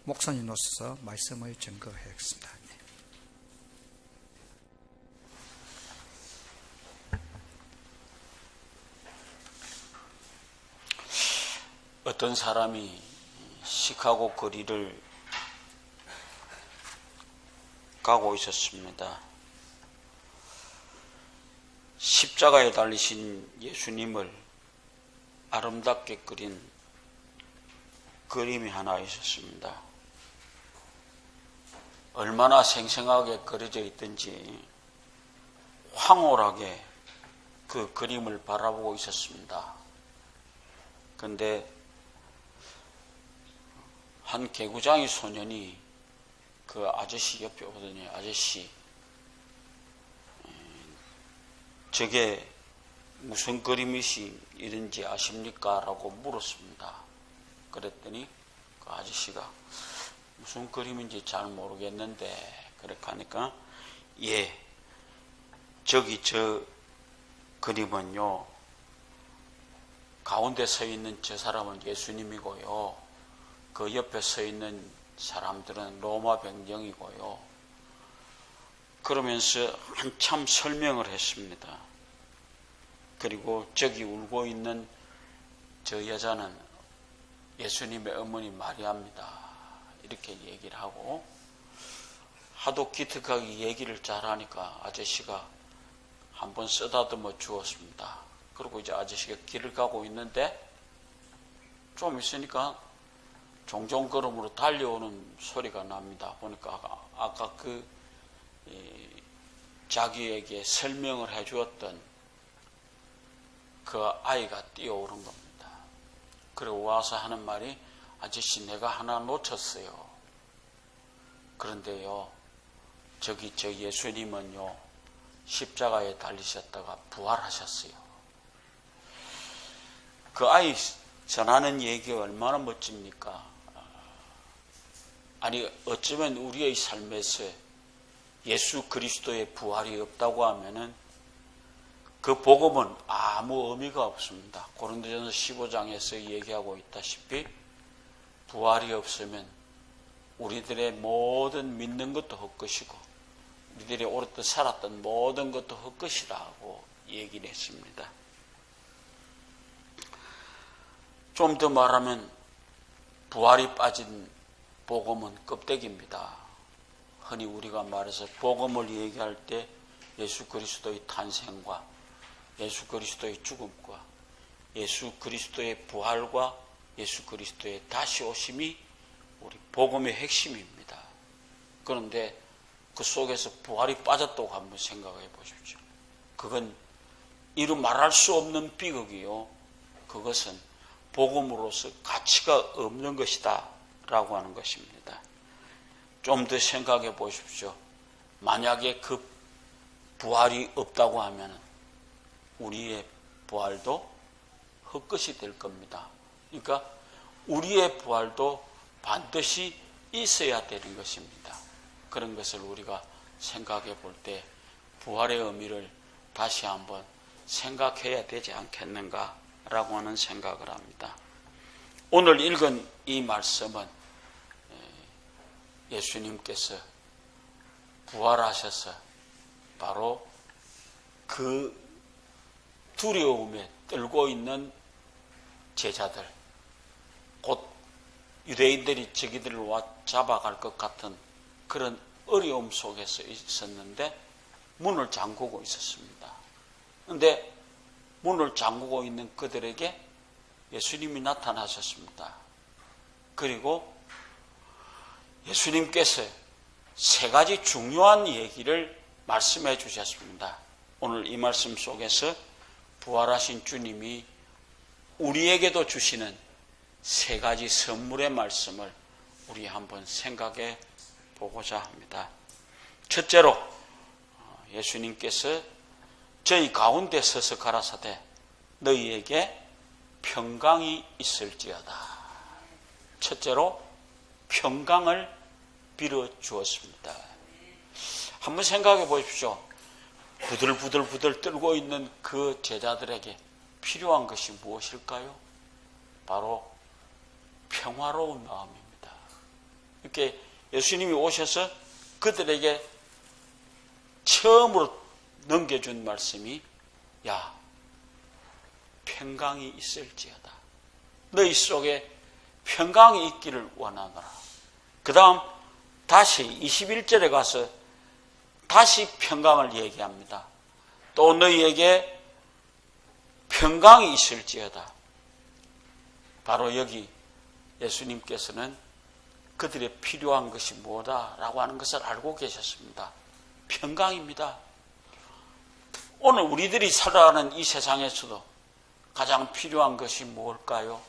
목사님으로서 말씀을 증거하겠습니다. 어떤 사람이 시카고 거리를 가고 있었습니다. 십자가에 달리신 예수님을 아름답게 그린 그림이 하나 있었습니다. 얼마나 생생하게 그려져 있든지 황홀하게 그 그림을 바라보고 있었습니다. 그런데 한 개구장이 소년이 그 아저씨 옆에 오더니, 아저씨, 저게 무슨 그림이신지 아십니까? 라고 물었습니다. 그랬더니 그 아저씨가 무슨 그림인지 잘 모르겠는데, 그렇게 하니까, 예, 저기 저 그림은요, 가운데 서 있는 저 사람은 예수님이고요, 그 옆에 서 있는 사람들은 로마 병정이고요. 그러면서 한참 설명을 했습니다. 그리고 저기 울고 있는 저 여자는 예수님의 어머니 마리아입니다. 이렇게 얘기를 하고, 하도 기특하게 얘기를 잘하니까 아저씨가 한번 쓰다듬어 주었습니다. 그리고 이제 아저씨가 길을 가고 있는데 좀 있으니까 종종 걸음으로 달려오는 소리가 납니다. 보니까 아까 자기에게 설명을 해주었던 그 아이가 뛰어오는 겁니다. 그리고 와서 하는 말이, 아저씨, 내가 하나 놓쳤어요. 그런데요, 저기 저 예수님은요, 십자가에 달리셨다가 부활하셨어요. 그 아이 전하는 얘기가 얼마나 멋집니까? 아니, 어쩌면 우리의 삶에서 예수 그리스도의 부활이 없다고 하면은 그 복음은 아무 의미가 없습니다. 고린도전서 15장에서 얘기하고 있다시피 부활이 없으면 우리들의 모든 믿는 것도 헛것이고 우리들이 오랫동안 살았던 모든 것도 헛것이라고 얘기를 했습니다. 좀 더 말하면 부활이 빠진 복음은 껍데기입니다. 흔히 우리가 말해서 복음을 얘기할 때 예수 그리스도의 탄생과 예수 그리스도의 죽음과 예수 그리스도의 부활과 예수 그리스도의 다시 오심이 우리 복음의 핵심입니다. 그런데 그 속에서 부활이 빠졌다고 한번 생각해 보십시오. 그건 이루 말할 수 없는 비극이요, 그것은 복음으로서 가치가 없는 것이다 라고 하는 것입니다. 좀 더 생각해 보십시오. 만약에 그 부활이 없다고 하면 우리의 부활도 헛것이 될 겁니다. 그러니까 우리의 부활도 반드시 있어야 되는 것입니다. 그런 것을 우리가 생각해 볼 때 부활의 의미를 다시 한번 생각해야 되지 않겠는가라고 하는 생각을 합니다. 오늘 읽은 이 말씀은 예수님께서 부활하셔서 바로 그 두려움에 떨고 있는 제자들, 곧 유대인들이 저기들을 와 잡아갈 것 같은 그런 어려움 속에서 있었는데 문을 잠그고 있었습니다. 그런데 문을 잠그고 있는 그들에게 예수님이 나타나셨습니다. 그리고 예수님께서 세 가지 중요한 얘기를 말씀해 주셨습니다. 오늘 이 말씀 속에서 부활하신 주님이 우리에게도 주시는 세 가지 선물의 말씀을 우리 한번 생각해 보고자 합니다. 첫째로 예수님께서 저희 가운데 서서 가라사대 너희에게 평강이 있을지어다. 첫째로 평강을 빌어 주었습니다. 한번 생각해 보십시오. 부들부들 떨고 있는 그 제자들에게 필요한 것이 무엇일까요? 바로 평화로운 마음입니다. 그렇게 예수님이 오셔서 그들에게 처음으로 넘겨준 말씀이 야, 평강이 있을지어다. 너희 속에 평강이 있기를 원하노라. 그 다음 다시 21절에 가서 다시 평강을 얘기합니다. 또 너희에게 평강이 있을지어다. 바로 여기 예수님께서는 그들의 필요한 것이 뭐다라고 하는 것을 알고 계셨습니다. 평강입니다. 오늘 우리들이 살아가는 이 세상에서도 가장 필요한 것이 뭘까요?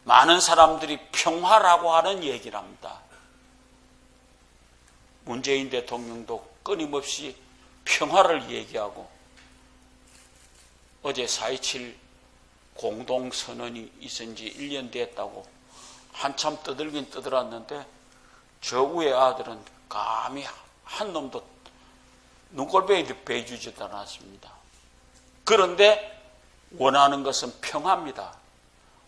많은 사람들이 평화라고 하는 얘기를 합니다. 문재인 대통령도 끊임없이 평화를 얘기하고 어제 4.27 공동선언이 있은 지 1년 됐다고 한참 떠들긴 떠들었는데 저 위에 아들은 감히 한 놈도 눈꼴뱅이도 베주지도 않았습니다. 그런데 원하는 것은 평화입니다.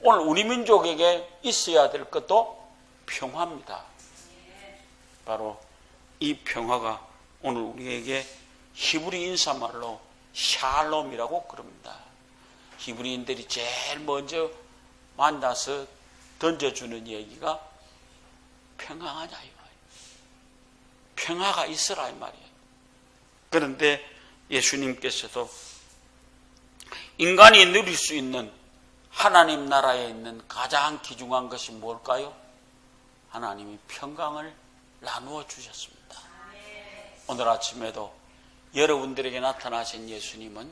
오늘 우리 민족에게 있어야 될 것도 평화입니다. 바로 이 평화가 오늘 우리에게 히브리 인사말로 샬롬이라고 그럽니다. 히브리인들이 제일 먼저 만나서 던져주는 얘기가 평강하냐 이 말이에요. 평화가 있으라 이 말이에요. 그런데 예수님께서도 인간이 누릴 수 있는 하나님 나라에 있는 가장 귀중한 것이 뭘까요? 하나님이 평강을 나누어 주셨습니다. 오늘 아침에도 여러분들에게 나타나신 예수님은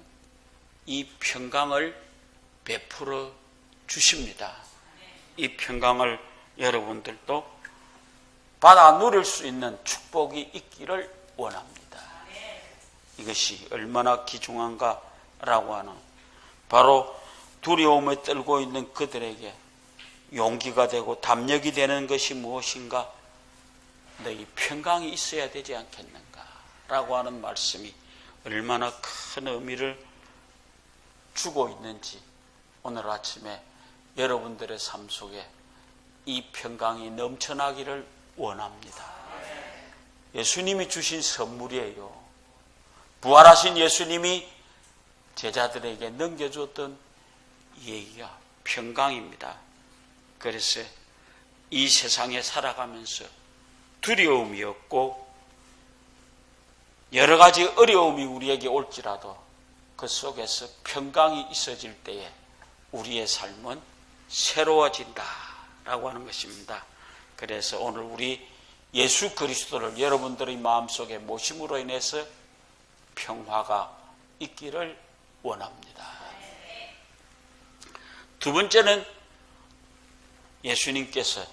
이 평강을 베풀어 주십니다. 이 평강을 여러분들도 받아 누릴 수 있는 축복이 있기를 원합니다. 이것이 얼마나 귀중한가라고 하는 바로 두려움에 떨고 있는 그들에게 용기가 되고 담력이 되는 것이 무엇인가? 너희 평강이 있어야 되지 않겠는가? 라고 하는 말씀이 얼마나 큰 의미를 주고 있는지 오늘 아침에 여러분들의 삶 속에 이 평강이 넘쳐나기를 원합니다. 예수님이 주신 선물이에요. 부활하신 예수님이 제자들에게 넘겨줬던 얘기가 평강입니다. 그래서 이 세상에 살아가면서 두려움이 없고 여러 가지 어려움이 우리에게 올지라도 그 속에서 평강이 있어질 때에 우리의 삶은 새로워진다라고 하는 것입니다. 그래서 오늘 우리 예수 그리스도를 여러분들의 마음속에 모심으로 인해서 평화가 있기를 원합니다. 두 번째는 예수님께서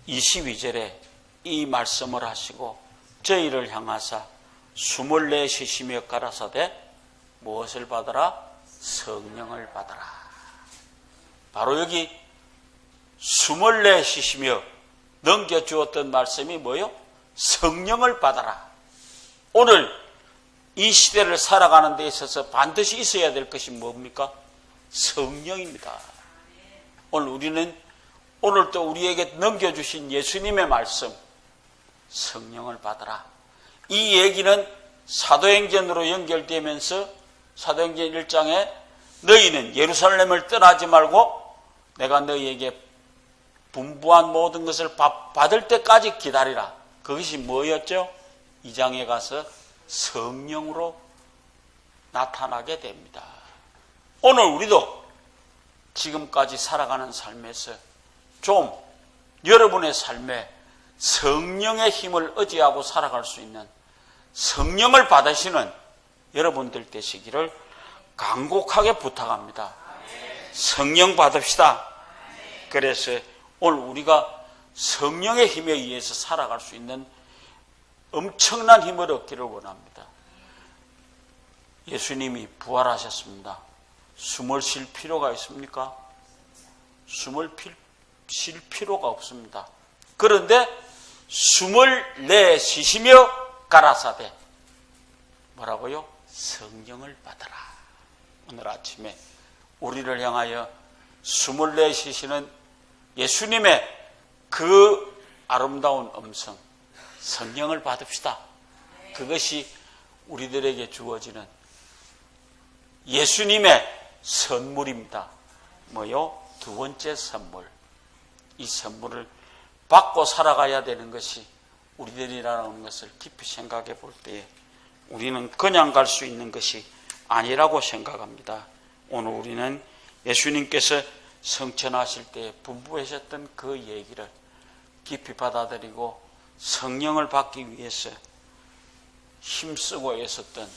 22절에 이 말씀을 하시고 저희를 향하사 숨을 내쉬시며 가라사대 무엇을 받아라? 성령을 받아라. 바로 여기 숨을 내쉬시며 넘겨주었던 말씀이 뭐요? 성령을 받아라. 오늘 이 시대를 살아가는 데 있어서 반드시 있어야 될 것이 뭡니까? 성령입니다. 오늘 우리는 오늘 또 우리에게 넘겨주신 예수님의 말씀 성령을 받아라. 이 얘기는 사도행전으로 연결되면서 사도행전 1장에 너희는 예루살렘을 떠나지 말고 내가 너희에게 분부한 모든 것을 받을 때까지 기다리라. 그것이 뭐였죠? 2장에 가서 성령으로 나타나게 됩니다. 오늘 우리도 지금까지 살아가는 삶에서 좀 여러분의 삶에 성령의 힘을 의지하고 살아갈 수 있는 성령을 받으시는 여러분들 되시기를 간곡하게 부탁합니다. 성령 받읍시다. 그래서 오늘 우리가 성령의 힘에 의해서 살아갈 수 있는 엄청난 힘을 얻기를 원합니다. 예수님이 부활하셨습니다. 숨을 쉴 필요가 있습니까? 숨을 쉴 필요가 없습니다. 그런데 숨을 내쉬시며 가라사대 뭐라고요? 성령을 받아라. 오늘 아침에 우리를 향하여 숨을 내쉬시는 예수님의 그 아름다운 음성, 성령을 받읍시다. 그것이 우리들에게 주어지는 예수님의 선물입니다. 뭐요? 두 번째 선물. 이 선물을 받고 살아가야 되는 것이 우리들이라는 것을 깊이 생각해 볼 때에 우리는 그냥 갈 수 있는 것이 아니라고 생각합니다. 오늘 우리는 예수님께서 성천하실 때 분부하셨던 그 얘기를 깊이 받아들이고 성령을 받기 위해서 힘쓰고 애썼던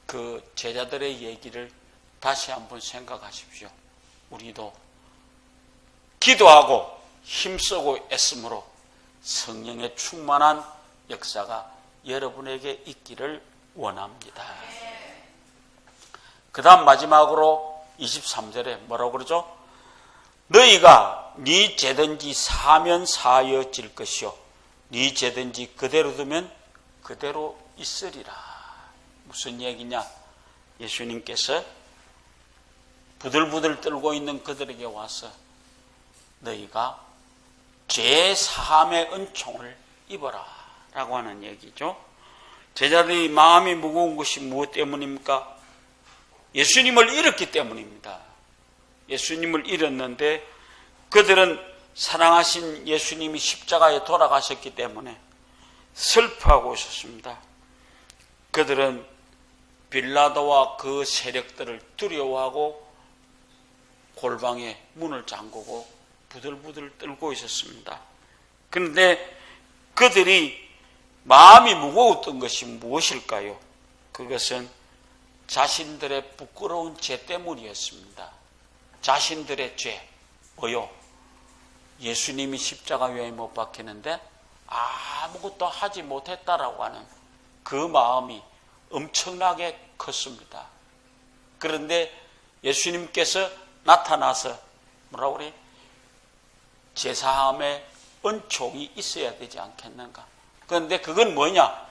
그 제자들의 얘기를 다시 한번 생각하십시오. 우리도 기도하고 힘쓰고 애쓰므로 성령의 충만한 역사가 여러분에게 있기를 원합니다. 그 다음 마지막으로 23절에 뭐라고 그러죠? 너희가 네 죄든지 사하면 사하여질 것이요 네 죄든지 그대로 두면 그대로 있으리라. 무슨 얘기냐? 예수님께서 부들부들 떨고 있는 그들에게 와서 너희가 죄 사함의 은총을 입어라 라고 하는 얘기죠. 제자들이 마음이 무거운 것이 무엇 때문입니까? 예수님을 잃었기 때문입니다. 예수님을 잃었는데 그들은 사랑하신 예수님이 십자가에 돌아가셨기 때문에 슬퍼하고 있었습니다. 그들은 빌라도와 그 세력들을 두려워하고 골방에 문을 잠그고 부들부들 떨고 있었습니다. 그런데 그들이 마음이 무거웠던 것이 무엇일까요? 그것은 자신들의 부끄러운 죄 때문이었습니다. 자신들의 죄, 뭐요? 예수님이 십자가 위에 못 박히는데 아무것도 하지 못했다라고 하는 그 마음이 엄청나게 컸습니다. 그런데 예수님께서 나타나서 뭐라고 그래? 제사함의 은총이 있어야 되지 않겠는가? 그런데 그건 뭐냐?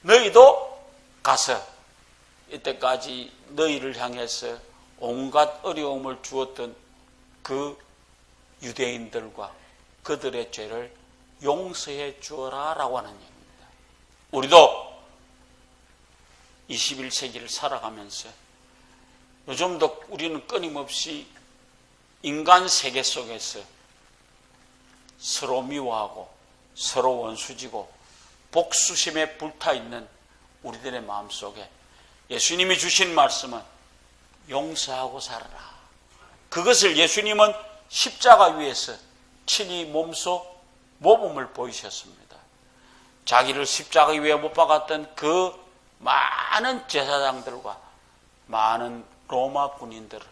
너희도 가서 이때까지 너희를 향해서 온갖 어려움을 주었던 그 유대인들과 그들의 죄를 용서해 주어라 라고 하는 얘기입니다. 우리도 21세기를 살아가면서 요즘도 우리는 끊임없이 인간 세계 속에서 서로 미워하고 서로 원수지고 복수심에 불타있는 우리들의 마음속에 예수님이 주신 말씀은 용서하고 살아라. 그것을 예수님은 십자가 위에서 친히 몸소 모범을 보이셨습니다. 자기를 십자가 위에 못 박았던 그 많은 제사장들과 많은 로마 군인들을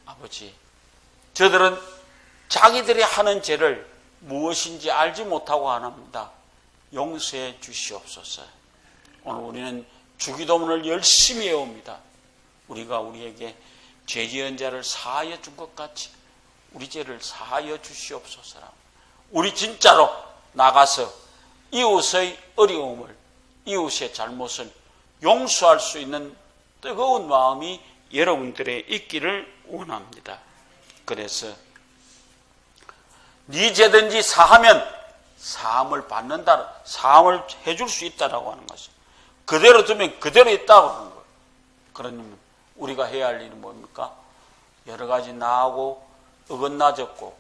아버지, 저들은 자기들이 하는 죄를 무엇인지 알지 못하고 안 합니다. 용서해 주시옵소서. 오늘 우리는 주기도문을 열심히 해옵니다. 우리가 우리에게 죄 지은 자를 사하여 준 것 같이 우리 죄를 사하여 주시옵소서라. 우리 진짜로 나가서 이웃의 어려움을, 이웃의 잘못을 용서할 수 있는 뜨거운 마음이 여러분들의 있기를 원합니다. 그래서 네 죄든지 사하면 사함을 받는다, 사함을 해줄 수 있다라고 하는 것이 그대로 두면 그대로 있다고 하는 거예요. 그러면 우리가 해야 할 일은 뭡니까? 여러 가지 나하고 어긋나졌고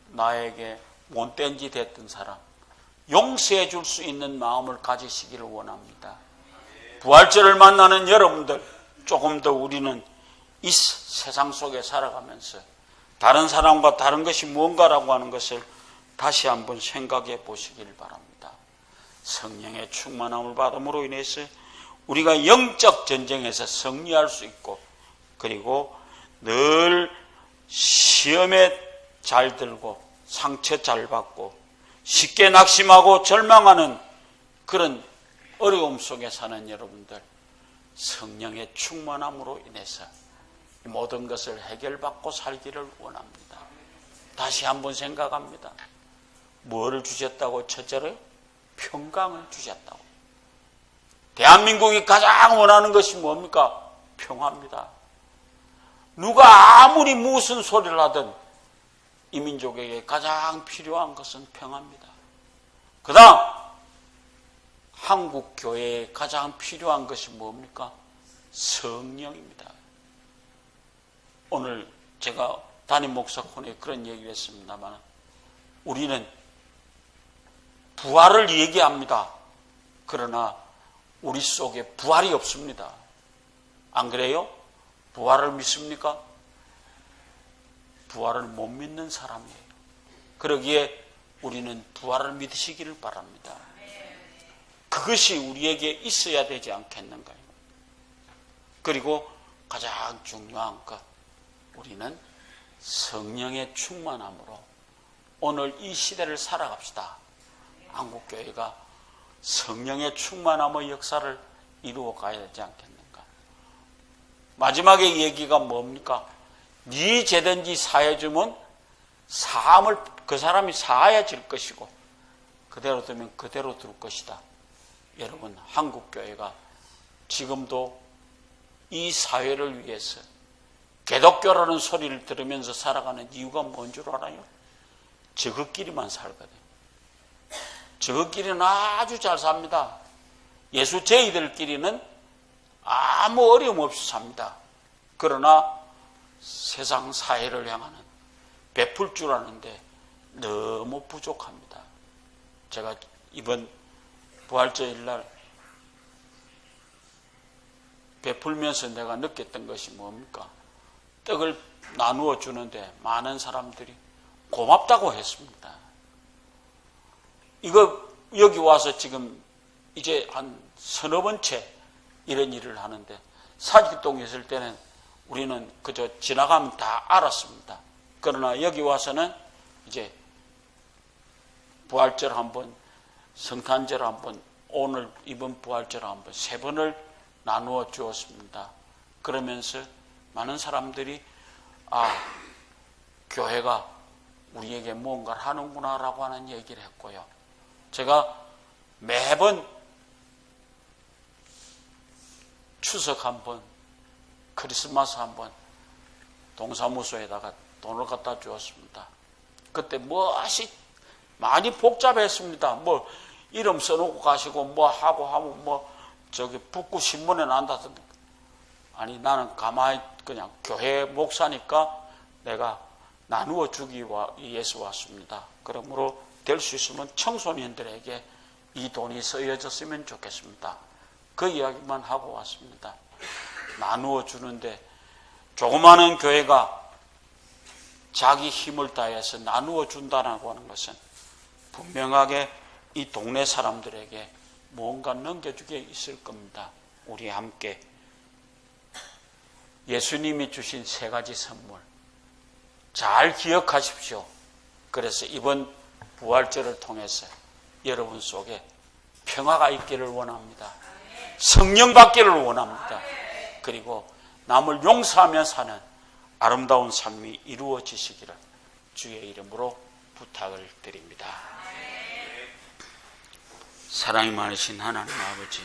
나에게 못된 짓 했던 사람 용서해 줄 수 있는 마음을 가지시기를 원합니다. 부활절을 만나는 여러분들, 조금 더 우리는 이 세상 속에 살아가면서 다른 사람과 다른 것이 무언가라고 하는 것을 다시 한번 생각해 보시길 바랍니다. 성령의 충만함을 받음으로 인해서 우리가 영적 전쟁에서 승리할 수 있고, 그리고 늘 시험에 잘 들고 상처 잘 받고 쉽게 낙심하고 절망하는 그런 어려움 속에 사는 여러분들, 성령의 충만함으로 인해서 모든 것을 해결받고 살기를 원합니다. 다시 한번 생각합니다. 뭐를 주셨다고? 첫째로 평강을 주셨다고. 대한민국이 가장 원하는 것이 뭡니까? 평화입니다. 누가 아무리 무슨 소리를 하든 이 민족에게 가장 필요한 것은 평화입니다. 그 다음 한국 교회에 가장 필요한 것이 뭡니까? 성령입니다. 오늘 제가 담임 목사 코너에 그런 얘기를 했습니다만 우리는 부활을 얘기합니다. 그러나 우리 속에 부활이 없습니다. 안 그래요? 부활을 믿습니까? 부활을 못 믿는 사람이에요. 그러기에 우리는 부활을 믿으시기를 바랍니다. 그것이 우리에게 있어야 되지 않겠는가요? 그리고 가장 중요한 것, 우리는 성령의 충만함으로 오늘 이 시대를 살아갑시다. 한국교회가 성령의 충만함의 역사를 이루어 가야 되지 않겠는가? 마지막에 얘기가 뭡니까? 네 죄든지 사해주면 사함을 그 사람이 사하여질 것이고 그대로 두면 그대로 둘 것이다. 여러분, 한국교회가 지금도 이 사회를 위해서 기독교라는 소리를 들으면서 살아가는 이유가 뭔 줄 알아요? 저것끼리만 살거든요. 저것끼리는 아주 잘 삽니다. 예수 제이들끼리는 아무 어려움 없이 삽니다. 그러나 세상 사회를 향하는 베풀 줄 아는데 너무 부족합니다. 제가 이번 부활절일 베풀면서 내가 느꼈던 것이 뭡니까? 떡을 나누어 주는데 많은 사람들이 고맙다고 했습니다. 이거 여기 와서 지금 이제 한 서너 번째 이런 일을 하는데 사직동에 있을 때는 우리는 그저 지나가면 다 알았습니다. 그러나 여기 와서는 이제 부활절 한번, 성탄절 한번, 오늘 이번 부활절 한번 세 번을 나누어 주었습니다. 그러면서 많은 사람들이 교회가 우리에게 뭔가를 하는구나라고 하는 얘기를 했고요. 제가 매번 추석 한번, 크리스마스 한번 동사무소에다가 돈을 갖다 주었습니다. 그때 무엇이 많이 복잡했습니다. 뭐 이름 써놓고 가시고 뭐 하고 하면 저기 북구 신문에 난다던데. 아니 나는 가만히 그냥 교회 목사니까 내가 나누어 주기 위해서 왔습니다. 그러므로 될 수 있으면 청소년들에게 이 돈이 쓰여졌으면 좋겠습니다. 그 이야기만 하고 왔습니다. 나누어 주는데 조그마한 교회가 자기 힘을 다해서 나누어 준다라고 하는 것은 분명하게 이 동네 사람들에게 뭔가 넘겨주게 있을 겁니다. 우리 함께 예수님이 주신 세 가지 선물 잘 기억하십시오. 그래서 이번 부활절을 통해서 여러분 속에 평화가 있기를 원합니다. 성령 받기를 원합니다. 그리고 남을 용서하며 사는 아름다운 삶이 이루어지시기를 주의 이름으로 부탁을 드립니다. 사랑이 많으신 하나님 아버지,